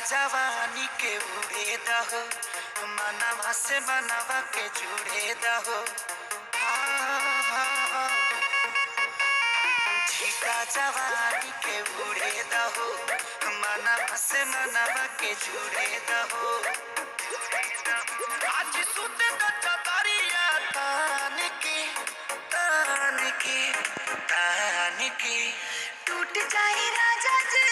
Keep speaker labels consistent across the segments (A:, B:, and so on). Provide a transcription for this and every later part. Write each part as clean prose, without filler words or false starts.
A: जवानी के उड़े दहो, मनवा से मनवा के जुड़े दहो। झीका जवानी के उड़े दहो, मनवा से मनवा के जुड़े दहो। आज सुते द चतरिया तान के तान के तान के।
B: टूट जाए राजा जी,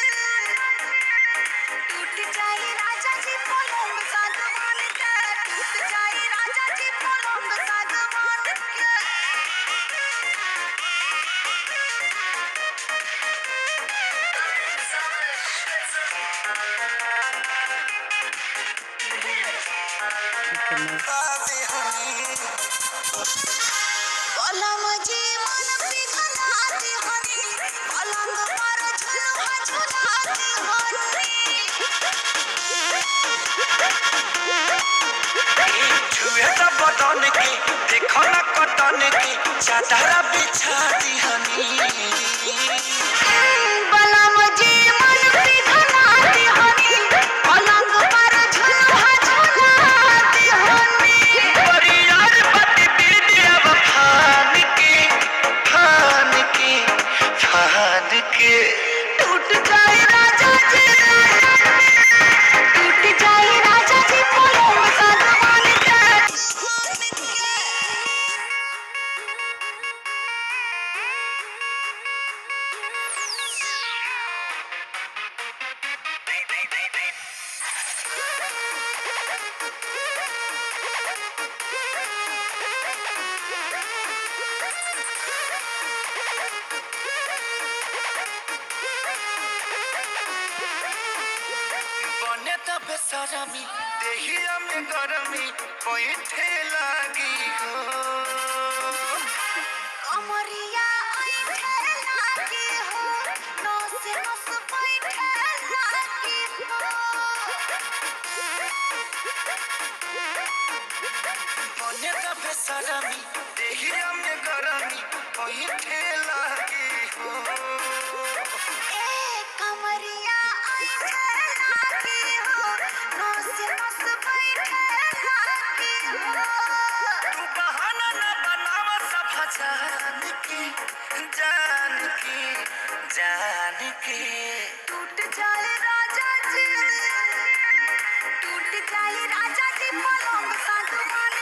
B: टूट जाए राजा जी पलंग सागवान के, टूट जाए राजा जी पलंग सागवान के। पलंग जी मन पिघलाती हनी, पलंग पर झुलुआ झुलाती हनी।
A: छुए तो बदन के देखो न कटन के, चादर बिछा दी हनी।
B: पलंग जी मन पिघलाती हनी, पलंग पर झुलुआ झुलाती हनी।
A: परियार पति पीड़िया फान के फान के फान के।
B: टूट जाए राजा जी, टूट जाए राजा जी पलंग सागवान के।
A: बने त बेसरमी देहिया में गरमी पैठे लागी हो।
B: अमरिया ऐठे लागी हो, नस नस बैठे लागी हो।
A: बने त बेसरमी देहिया में गरमी पैठे लागी हो।
B: ए कमरिया ऐठे लागी हो, नस नस बैठे लागी हो।
A: तू बहाना न बनाव सब जान के जान के जान के।
B: टूट जाए राजा जी, टूट जाए राजा जी पलंग सागवान